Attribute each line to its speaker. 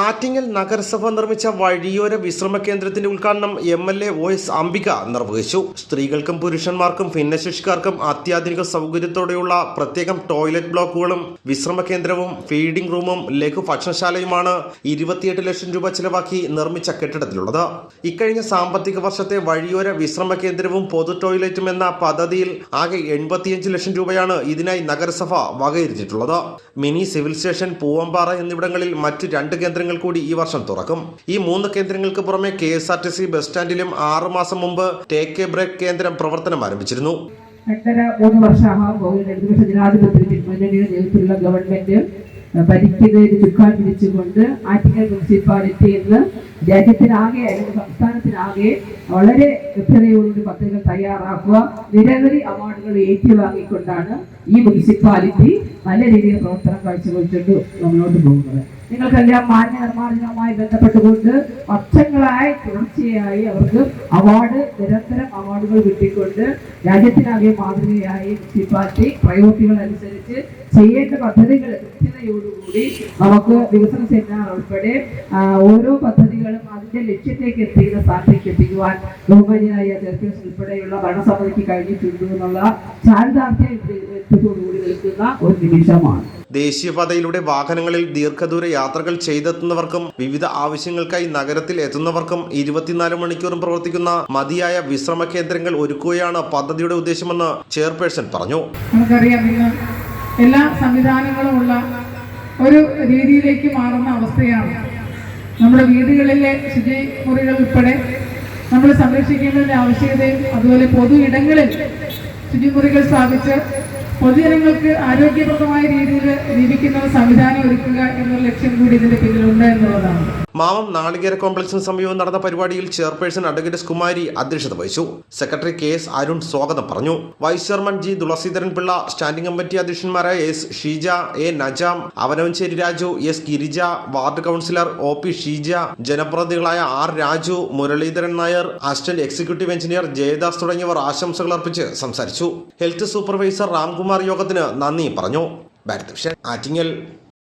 Speaker 1: ആറ്റിങ്ങൽ നഗരസഭ നിർമ്മിച്ച വഴിയോര വിശ്രമ കേന്ദ്രത്തിന്റെ ഉദ്ഘാടനം MLA OS അംബിക നിർവഹിച്ചു. സ്ത്രീകൾക്കും പുരുഷന്മാർക്കും ഭിന്നശേഷിക്കാർക്കും അത്യാധുനിക സൗകര്യത്തോടെയുള്ള പ്രത്യേകം ടോയ്ലറ്റ് ബ്ലോക്കുകളും വിശ്രമ കേന്ദ്രവും ഫീഡിംഗ് റൂമും ലഘു ഭക്ഷണശാലയുമാണ് 28 ലക്ഷം രൂപ ചിലവാക്കി നിർമ്മിച്ച കെട്ടിടത്തിലുള്ളത്. ഇക്കഴിഞ്ഞ സാമ്പത്തിക വർഷത്തെ വഴിയോര വിശ്രമ കേന്ദ്രവും പൊതു ടോയ്ലറ്റും എന്ന പദ്ധതിയിൽ ആകെ 85 ലക്ഷം രൂപയാണ് ഇതിനായി നഗരസഭ വകയിരുത്തിയിട്ടുള്ളത്. മിനി സിവിൽ സ്റ്റേഷൻ, പൂവമ്പാറ എന്നിവിടങ്ങളിൽ മറ്റ് 2 കേന്ദ്രങ്ങൾ കൂടി ഈ വർഷം തുറക്കും. ഈ 3 കേന്ദ്രങ്ങൾക്ക് പുറമെ KSRTC ബസ് സ്റ്റാൻഡിലും 6 മാസം മുമ്പ് ടേക്ക് എ ബ്രേക്ക് കേന്ദ്രം പ്രവർത്തനം ആരംഭിച്ചിരുന്നു.
Speaker 2: 2.5-3 വർഷമാകാൻ പോകുന്ന ഇടതുപക്ഷ ജനാധിപത്യ മുന്നണിയുടെ നേതൃത്വത്തിലുള്ള ഗവൺമെന്റ് ഭരിക്കുന്നതിന് ചുക്കാൻ പിടിച്ചുകൊണ്ട് ആറ്റിങ്ങൽ മുനിസിപ്പാലിറ്റി ഇന്ന് രാജ്യത്തിനാകെ അല്ലെങ്കിൽ സംസ്ഥാനത്തിനാകെ വളരെ കൃത്യതയോടുകൂടി പദ്ധതികൾ തയ്യാറാക്കുക, നിരവധി അവാർഡുകൾ ഏറ്റുവാങ്ങിക്കൊണ്ടാണ് ഈ മുനിസിപ്പാലിറ്റി നല്ല രീതിയിൽ പ്രവർത്തനം കാഴ്ചവെച്ചിട്ട് മുന്നോട്ട് പോകുന്നത്. നിങ്ങൾക്കെല്ലാം മാലിന്യ നിർമ്മാർജ്ജനവുമായി ബന്ധപ്പെട്ടുകൊണ്ട് വർഷങ്ങളായി തുടർച്ചയായി അവർക്ക് നിരന്തരം അവാർഡുകൾ കിട്ടിക്കൊണ്ട് രാജ്യത്തിനാകെ മാതൃകയായി മുനിസിപ്പാലിറ്റി പ്രയോറിറ്റികൾ അനുസരിച്ച് ചെയ്യേണ്ട പദ്ധതികൾ കൃത്യതയോടുകൂടി നമുക്ക് വികസന സെമിനാർ ഉൾപ്പെടെ ഓരോ പദ്ധതികളും അതിന്റെ ലക്ഷ്യത്തേക്ക് എത്തിക്കുന്ന സ്ഥാനത്തേക്ക് എത്തിക്കുവാൻ ബഹുമാനിയായ ചെയർപേഴ്സൺ ഉൾപ്പെടെയുള്ള ഭരണസമിതിക്ക് കഴിഞ്ഞിട്ടുണ്ട് എന്നുള്ള ചാരിതാർത്ഥ്യത്തോടുകൂടി നിൽക്കുന്ന ഒരു നിമിഷമാണ്.
Speaker 1: ദേശീയപാതയിലൂടെ വാഹനങ്ങളിൽ ദീർഘദൂര യാത്രകൾ ചെയ്തെത്തുന്നവർക്കും വിവിധ ആവശ്യങ്ങൾക്കായി നഗരത്തിൽ എത്തുന്നവർക്കും 24 മണിക്കൂറും പ്രവർത്തിക്കുന്ന മതിയായ വിശ്രമ കേന്ദ്രങ്ങൾ ഒരുക്കുകയാണ് പദ്ധതിയുടെ ഉദ്ദേശമെന്ന് ചെയർപേഴ്സൺ പറഞ്ഞു.
Speaker 3: നമുക്കറിയാം, ഇന്ന് എല്ലാ സംവിധാനങ്ങളുമുള്ള ഒരു രീതിയിലേക്ക് മാറുന്ന അവസ്ഥയാണ്. നമ്മുടെ വീടുകളിലെ ശുചിമുറികൾ ഉൾപ്പെടെ നമ്മൾ സംരക്ഷിക്കേണ്ടതിന്റെ ആവശ്യകതയും അതുപോലെ പൊതു ഇടങ്ങളിൽ ശുചിമുറികൾ സ്ഥാപിച്ച് പൊതുജനങ്ങൾക്ക് ആരോഗ്യപ്രദമായ രീതിയിൽ ജീവിക്കുന്ന സംവിധാനം ഒരുക്കുക എന്നൊരു ലക്ഷ്യം കൂടി ഇതിന്റെ പിന്നിലുണ്ട് എന്നുള്ളതാണ്.
Speaker 1: മാമം നാളികേര കോംപ്ലക്സിന് സമീപം നടന്ന പരിപാടിയിൽ ചെയർപേഴ്സൺ അഡ്വക്കേറ്റ് കുമാരി അധ്യക്ഷത വഹിച്ചു. സെക്രട്ടറി KS അരുൺ സ്വാഗതം പറഞ്ഞു. Vice chairman G Thulasidharan Pillai, standing committee അധ്യക്ഷന്മാരായ S Sheeja, A Najam, Avanavancheri Raju, S Girija, ward councillor OP Sheeja, ജനപ്രതിനിധികളായ R Raju, Muraleedharan Nair, assistant executive engineer Jayadas തുടങ്ങിയവർ ആശംസകൾ അർപ്പിച്ച് സംസാരിച്ചു. ഹെൽത്ത് സൂപ്പർവൈസർ രാംകുമാർ യോഗത്തിന് നന്ദി പറഞ്ഞു. ആറ്റിങ്ങൽ.